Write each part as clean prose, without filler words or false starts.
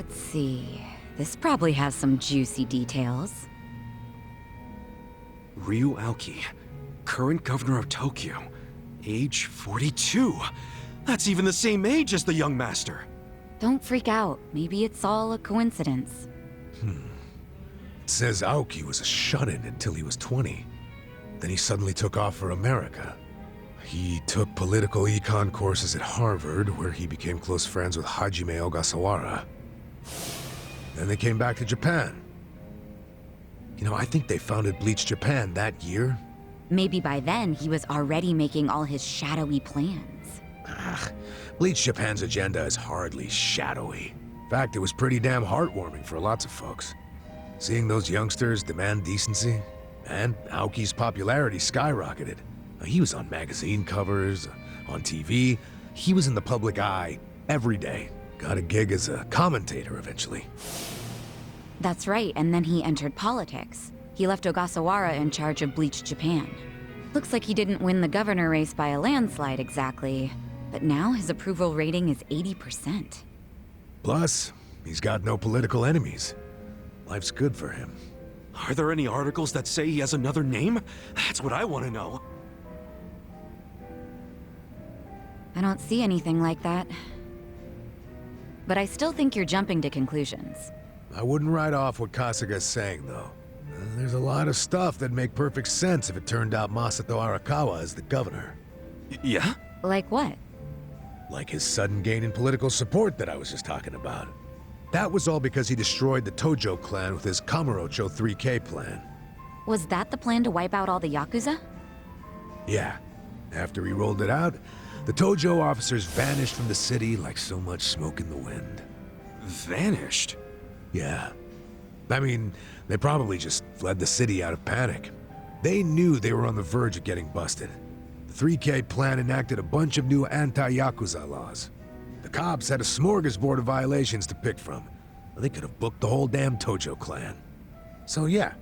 Let's see. This probably has some juicy details. Ryu Aoki, current governor of Tokyo, age 42. That's even the same age as the young master. Don't freak out. Maybe it's all a coincidence. It says Aoki was a shut-in until he was 20. Then he suddenly took off for America. He took political econ courses at Harvard, where he became close friends with Hajime Ogasawara. Then they came back to Japan. You know, I think they founded Bleach Japan that year. Maybe by then he was already making all his shadowy plans. Bleach Japan's agenda is hardly shadowy. In fact, it was pretty damn heartwarming for lots of folks. Seeing those youngsters demand decency, and Aoki's popularity skyrocketed. He was on magazine covers, on TV. He was in the public eye every day. Got a gig as a commentator eventually. That's right, and then he entered politics. He left Ogasawara in charge of Bleach Japan. Looks like he didn't win the governor race by a landslide exactly, but now his approval rating is 80%. Plus, he's got no political enemies. Life's good for him. Are there any articles that say he has another name? That's what I want to know. I don't see anything like that. But I still think you're jumping to conclusions. I wouldn't write off what Kasuga's saying, though. There's a lot of stuff that'd make perfect sense if it turned out Masato Arakawa is the governor. Yeah? Like what? Like his sudden gain in political support that I was just talking about. That was all because he destroyed the Tojo clan with his Kamurocho 3K plan. Was that the plan to wipe out all the Yakuza? Yeah. After he rolled it out, the Tojo officers vanished from the city like so much smoke in the wind. Vanished? Yeah. I mean, they probably just fled the city out of panic. They knew they were on the verge of getting busted. The 3K plan enacted a bunch of new anti-Yakuza laws. The cops had a smorgasbord of violations to pick from. They could have booked the whole damn Tojo clan. So yeah,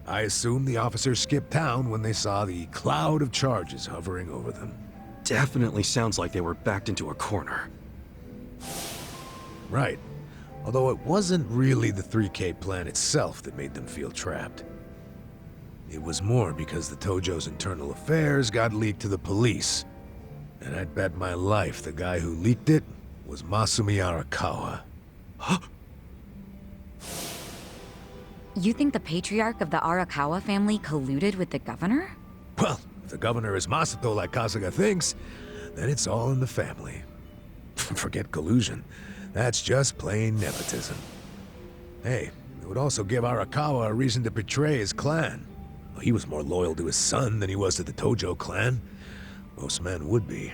I assume the officers skipped town when they saw the cloud of charges hovering over them. Definitely sounds like they were backed into a corner. Right. Although it wasn't really the 3K plan itself that made them feel trapped. It was more because the Tojo's internal affairs got leaked to the police. And I'd bet my life the guy who leaked it was Masumi Arakawa. Huh? You think the patriarch of the Arakawa family colluded with the governor? Well, if the governor is Masato like Kasuga thinks, then it's all in the family. Forget collusion. That's just plain nepotism. Hey, it would also give Arakawa a reason to betray his clan. Well, he was more loyal to his son than he was to the Tojo clan. Most men would be.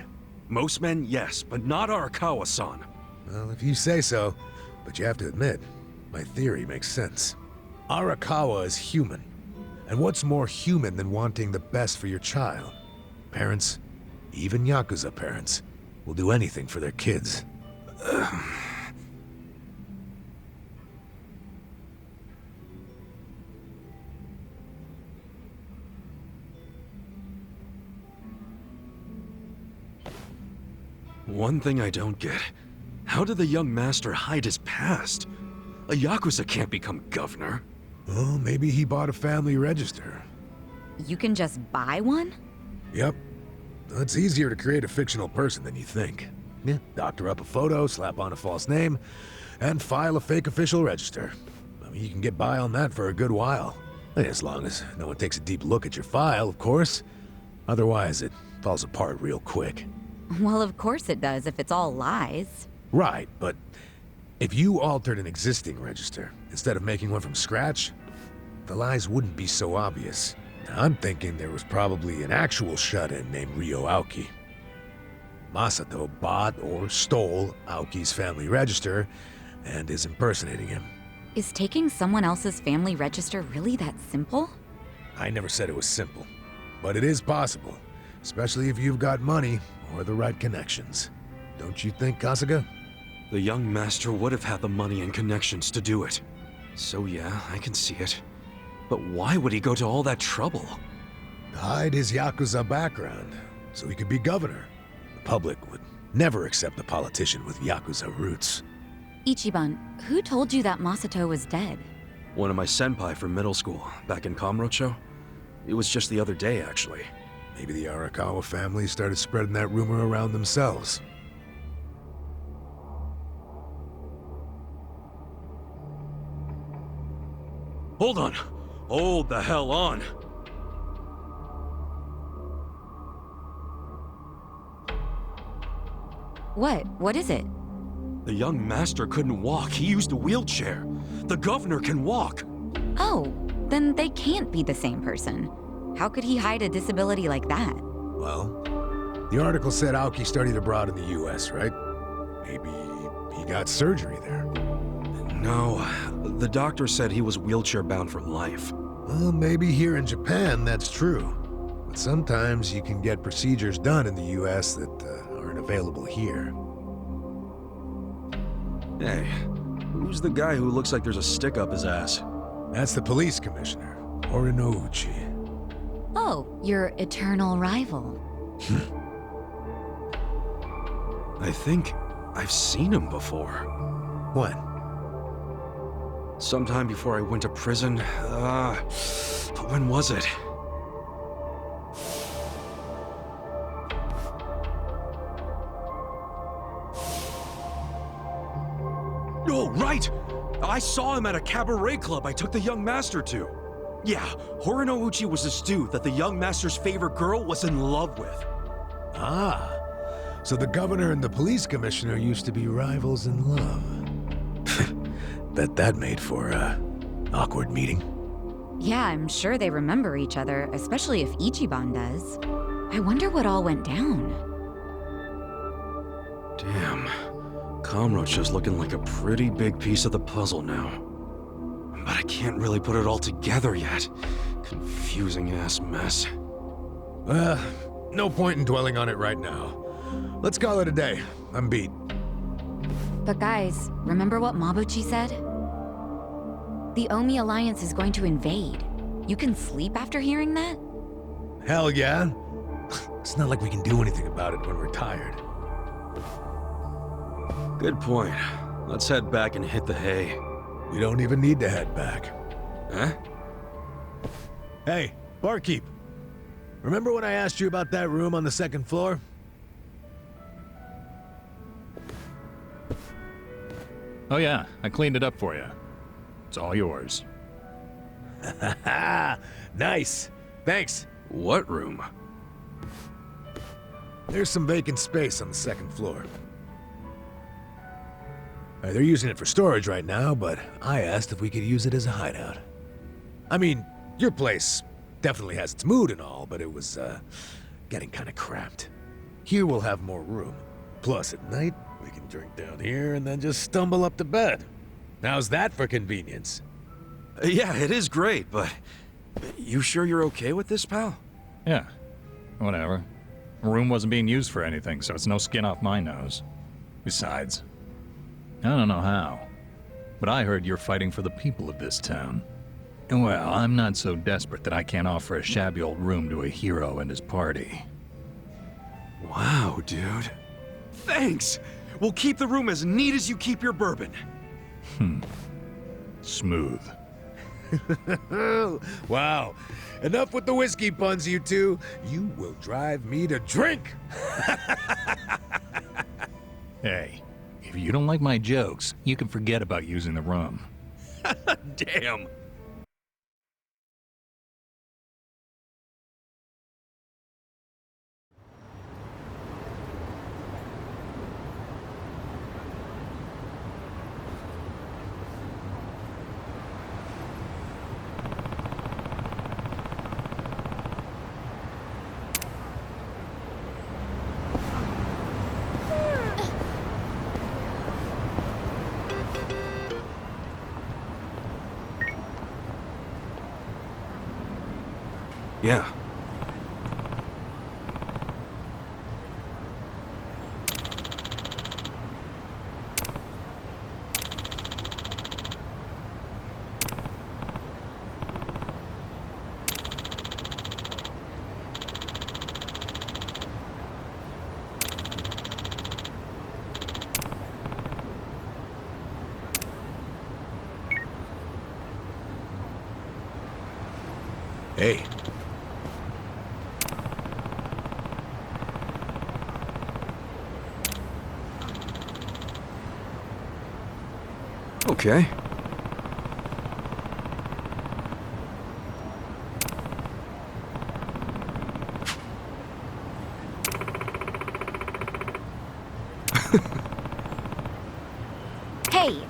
Most men, yes, but not Arakawa-san. Well, if you say so, but you have to admit, my theory makes sense. Arakawa is human. And what's more human than wanting the best for your child? Parents, even Yakuza parents, will do anything for their kids. One thing I don't get. How did the young master hide his past? A Yakuza can't become governor. Well, maybe he bought a family register. You can just buy one? Yep. It's easier to create a fictional person than you think. Yeah, doctor up a photo, slap on a false name, and file a fake official register. I mean, you can get by on that for a good while. As long as no one takes a deep look at your file, of course. Otherwise, it falls apart real quick. Well, of course it does if it's all lies. Right, but if you altered an existing register instead of making one from scratch, the lies wouldn't be so obvious. Now, I'm thinking there was probably an actual shut-in named Ryo Aoki. Masato bought or stole Aoki's family register and is impersonating him. Is taking someone else's family register really that simple? I never said it was simple, but it is possible, especially if you've got money or the right connections. Don't you think, Kasuga? The young master would have had the money and connections to do it. So yeah, I can see it. But why would he go to all that trouble? To hide his Yakuza background, so he could be governor. The public would never accept a politician with Yakuza roots. Ichiban, who told you that Masato was dead? One of my senpai from middle school, back in Kamurocho. It was just the other day, actually. Maybe the Arakawa family started spreading that rumor around themselves. Hold on! Hold the hell on! What? What is it? The young master couldn't walk. He used a wheelchair. The governor can walk. Oh, then they can't be the same person. How could he hide a disability like that? Well, the article said Aoki studied abroad in the US, right? Maybe he got surgery there. No, the doctor said he was wheelchair-bound for life. Well, maybe here in Japan that's true. But sometimes you can get procedures done in the US that aren't available here. Hey, who's the guy who looks like there's a stick up his ass? That's the police commissioner, Uchi. Oh, your eternal rival. I think I've seen him before. When? Sometime before I went to prison. But when was it? Oh, right! I saw him at a cabaret club I took the young master to. Yeah, Uchi was this dude that the young master's favorite girl was in love with. Ah, so the governor and the police commissioner used to be rivals in love. Bet that made for a awkward meeting. Yeah, I'm sure they remember each other, especially if Ichiban does. I wonder what all went down. Damn. Kamurocho's looking like a pretty big piece of the puzzle now. But I can't really put it all together yet. Confusing ass mess. No point in dwelling on it right now. Let's call it a day. I'm beat. But guys, remember what Mabuchi said? The Omi Alliance is going to invade. You can sleep after hearing that? Hell yeah. It's not like we can do anything about it when we're tired. Good point. Let's head back and hit the hay. We don't even need to head back. Huh? Hey, barkeep. Remember when I asked you about that room on the second floor? Oh yeah, I cleaned it up for you. It's all yours. Nice. Thanks. What room? There's some vacant space on the second floor. They're using it for storage right now, but I asked if we could use it as a hideout. I mean, your place definitely has its mood and all, but it was, getting kinda cramped. Here we'll have more room. Plus, at night, we can drink down here and then just stumble up to bed. How's that for convenience? Yeah, it is great, but... You sure you're okay with this, pal? Yeah, whatever. The room wasn't being used for anything, so it's no skin off my nose. Besides, I don't know how, but I heard you're fighting for the people of this town. And well, I'm not so desperate that I can't offer a shabby old room to a hero and his party. Wow, dude. Thanks! We'll keep the room as neat as you keep your bourbon. Smooth. Wow. Enough with the whiskey puns, you two. You will drive me to drink. Hey, if you don't like my jokes, you can forget about using the room. Damn. Yeah. Hey, Okay. Hey!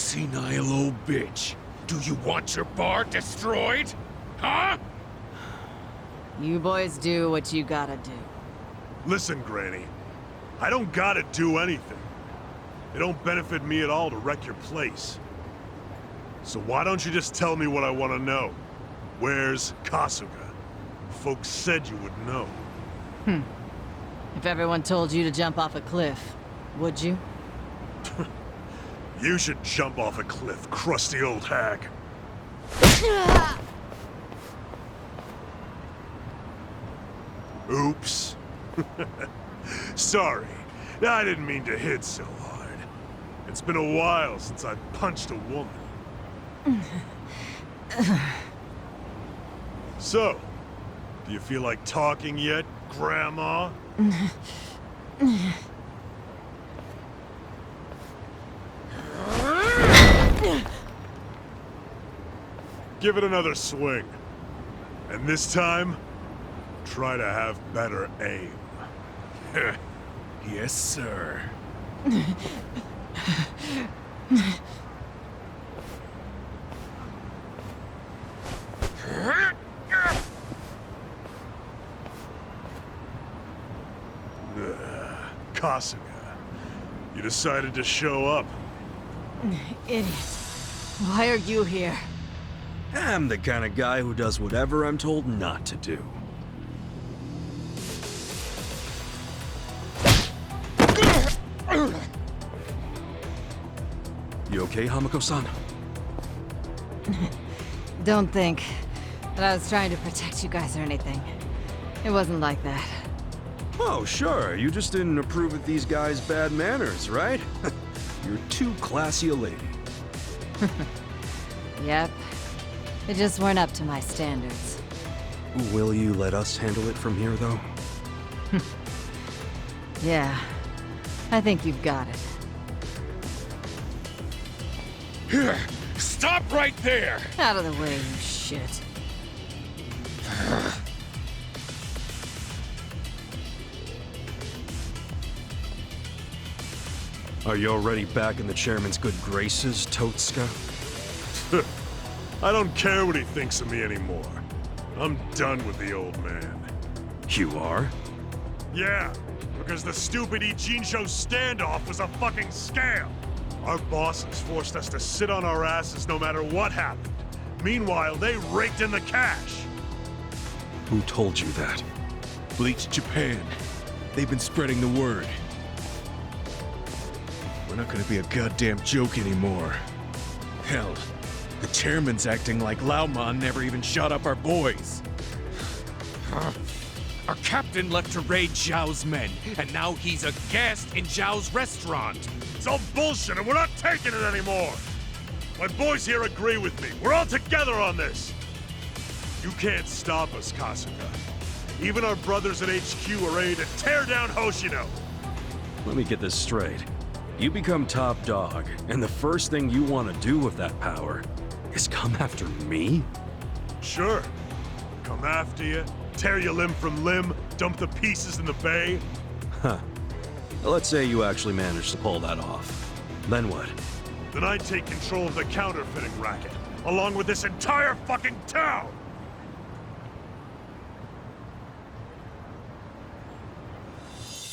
senile old bitch. Do you want your bar destroyed? Huh? You boys do what you gotta do. Listen, Granny. I don't gotta do anything. It don't benefit me at all to wreck your place. So why don't you just tell me what I want to know? Where's Kasuga? Folks said you would know. If everyone told you to jump off a cliff, would you? You should jump off a cliff, crusty old hag. Oops. Sorry. I didn't mean to hit so hard. It's been a while since I punched a woman. So, do you feel like talking yet, Grandma? Give it another swing. And this time, try to have better aim. Yes, sir. Kasuga, you decided to show up. Idiot. Why are you here? I'm the kind of guy who does whatever I'm told not to do. You okay, Hamako-san? Don't think that I was trying to protect you guys or anything. It wasn't like that. Oh, sure. You just didn't approve of these guys' bad manners, right? You're too classy a lady. Yep. They just weren't up to my standards. Will you let us handle it from here, though? Yeah. I think you've got it. Here, stop right there! Out of the way, you shit. Are you already back in the chairman's good graces, Totsuka? I don't care what he thinks of me anymore. I'm done with the old man. You are? Yeah, because the stupid Ijincho standoff was a fucking scam. Our bosses forced us to sit on our asses no matter what happened. Meanwhile, they raked in the cash. Who told you that? Bleach Japan. They've been spreading the word. We're not gonna be a goddamn joke anymore. Hell, The chairman's acting like Lauman never even shot up our boys. Our captain left to raid Zhao's men, and now he's a guest in Zhao's restaurant. It's all bullshit and we're not taking it anymore! My boys here agree with me. We're all together on this! You can't stop us, Kasuga. Even our brothers at HQ are ready to tear down Hoshino. Let me get this straight. You become top dog, and the first thing you want to do with that power is come after me? Sure. Come after you, tear you limb from limb, dump the pieces in the bay. Huh. Let's say you actually managed to pull that off. Then what? Then I take control of the counterfeiting racket, along with this entire fucking town!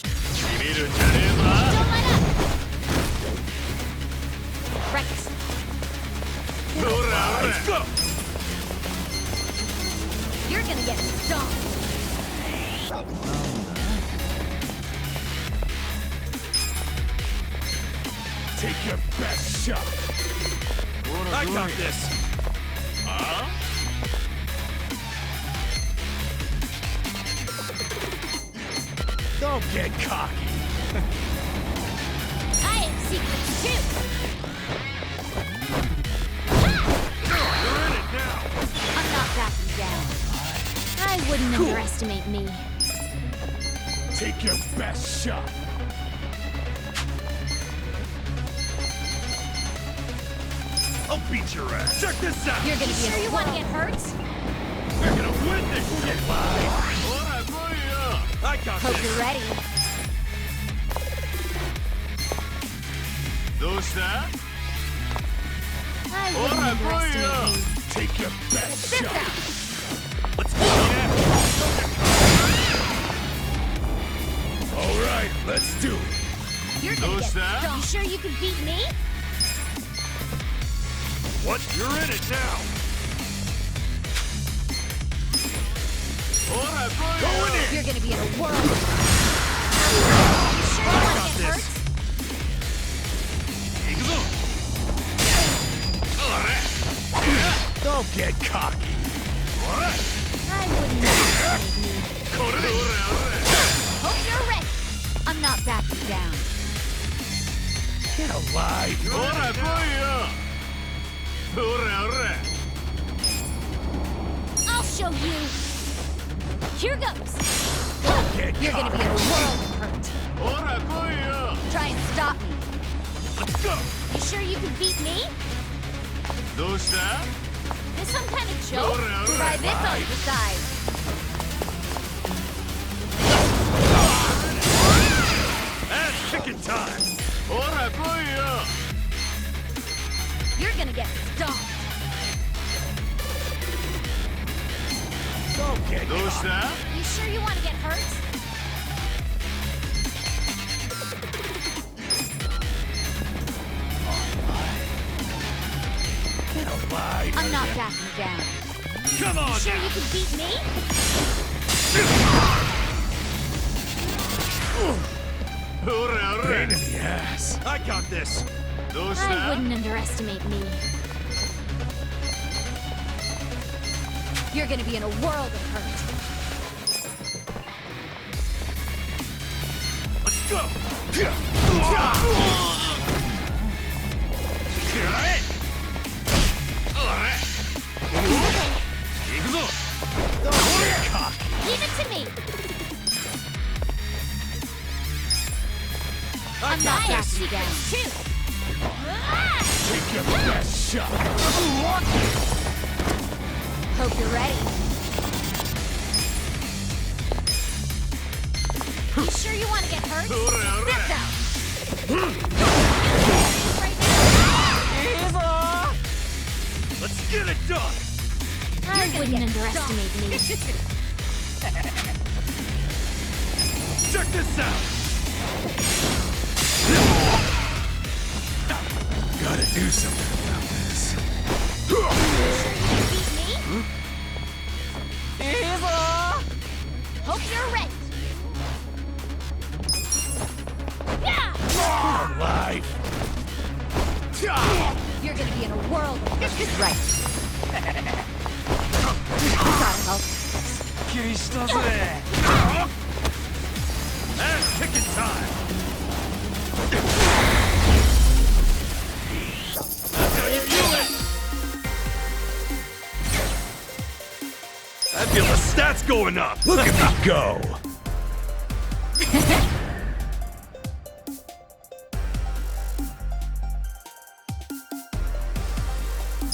Don't let up! Right. Let's go! You're gonna get stomped. Take your best shot! I got this! Don't get cocky! I have secrets too. You're in it now! I'm not backing down. I wouldn't underestimate me. Take your best shot! I'll beat your ass! Check this out! You're gonna be sure you want to get hurt? We're gonna win this shit, bye! I got Hope this! you're ready. I wouldn't underestimate me. Take your best Sit shot! down. Let's go! Alright, let's do it! You're gonna get stomped. You sure you can beat me? What? You're in it now! Go in it! You're gonna be in a whirl. You sure you want to get hurt? Don't get cocky! I wouldn't underestimate me. Hope you're ready. I'm not backing down. Get alive! I'll show you. Here goes. Get You're gonna be in a cocky. world of hurt. Try and stop me. Let's go! You sure you can beat me? This some kind of joke? Try this on the side. And chicken time! You're gonna get stomped. Don't get cocky! You sure you want to get hurt? Get alive! I'm not backing down. Come on You sure now! you can beat me? Pain in the ass! I got this! I wouldn't underestimate me. You're gonna be in a world of hurt. Let's go! Leave it to me. I'm not backing down. Too. Take your best shot! Hope you're ready. You sure you want to get hurt? Sit down. Right now. Let's get it done! I wouldn't underestimate me. Check this out! Gotta do something about this. You beat me? Hope you're ready. Yeah! Alive! You're gonna be in a world of what's right. Gotta help. Ass kicking time! That's how you do it! I feel the stats going up! Look at me go!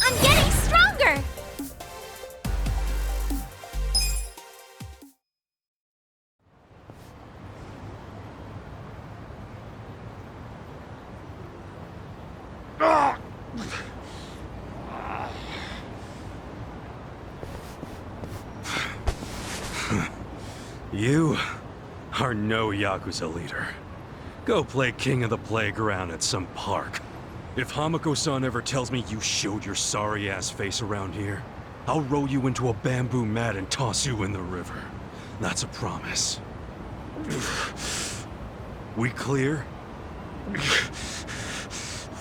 I'm getting stronger! You are no Yakuza leader. Go play king of the playground at some park. If Hamako-san ever tells me you showed your sorry-ass face around here, I'll roll you into a bamboo mat and toss you in the river. That's a promise. We clear?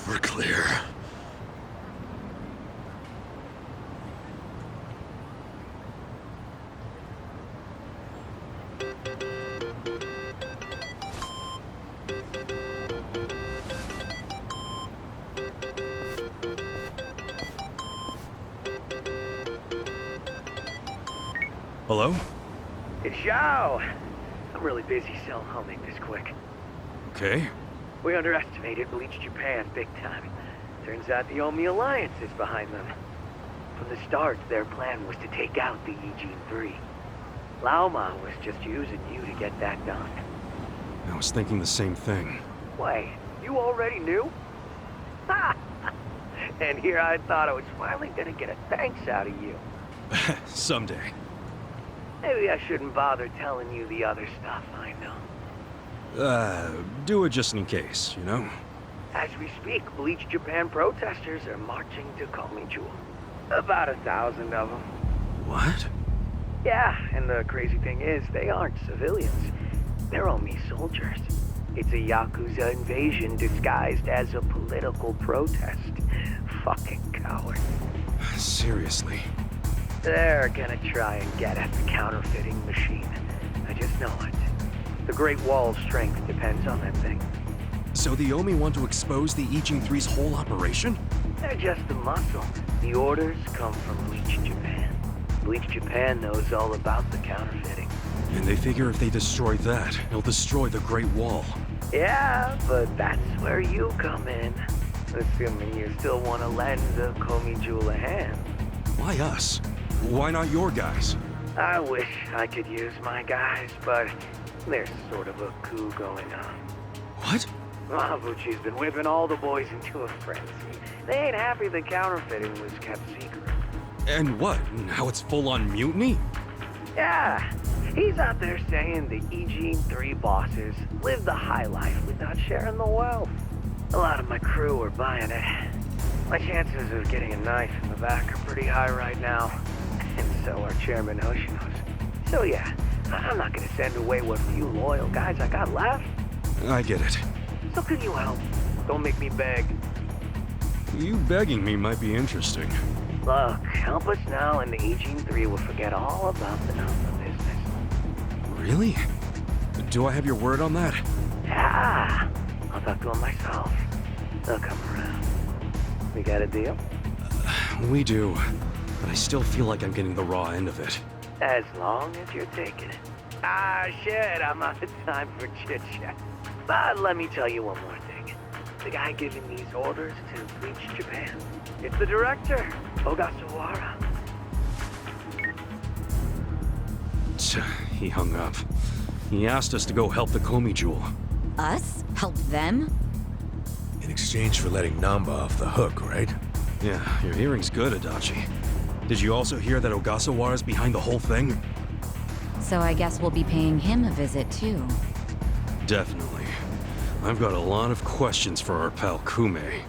We're clear. Hello? It's Xiao. I'm really busy, so I'll make this quick. Okay. We underestimated Bleach Japan big time. Turns out the Omi Alliance is behind them. From the start, their plan was to take out the Ijin 3. Laoma was just using you to get that done. I was thinking the same thing. Wait, you already knew? Ha! And here I thought I was finally gonna get a thanks out of you. Someday. Maybe I shouldn't bother telling you the other stuff I know. Do it just in case, you know? As we speak, Bleach Japan protesters are marching to Komijul. About 1,000 of them. What? Yeah, and the crazy thing is, they aren't civilians. They're Omi soldiers. It's a Yakuza invasion disguised as a political protest. Fucking cowards. Seriously? They're gonna try and get at the counterfeiting machine. I just know it. The Great Wall's strength depends on that thing. So the Omi want to expose the Ijin 3's whole operation? They're just the muscle. The orders come from Bleach Japan. Bleach Japan knows all about the counterfeiting. And they figure if they destroy that, it'll destroy the Great Wall. Yeah, but that's where you come in. Assuming you still want to lend the Komijul a hand. Why us? Why not your guys? I wish I could use my guys, but there's sort of a coup going on. What? Mabuchi's been whipping all the boys into a frenzy. They ain't happy the counterfeiting was kept secret. And what? Now it's full-on mutiny? Yeah, he's out there saying the Ijin 3 bosses live the high life without sharing the wealth. A lot of my crew are buying it. My chances of getting a knife in the back are pretty high right now. And so are Chairman Hoshino's. So yeah, I'm not gonna send away what few loyal guys I got left. I get it. So can you help? Don't make me beg. You begging me might be interesting. Look, help us now and the Ijin 3 will forget all about the Alpha business. Really? Do I have your word on that? Yeah, I'll talk to him myself. They'll come around. We got a deal? We do. But I still feel like I'm getting the raw end of it. As long as you're taking it. Ah, shit, I'm out of time for chit-chat. But let me tell you one more thing. The guy giving these orders to Bleach Japan, it's the director, Ogasawara. He hung up. He asked us to go help the Komijul. Us? Help them? In exchange for letting Namba off the hook, right? Yeah, your hearing's good, Adachi. Did you also hear that Ogasawara's behind the whole thing? So I guess we'll be paying him a visit too. Definitely. I've got a lot of questions for our pal Kume.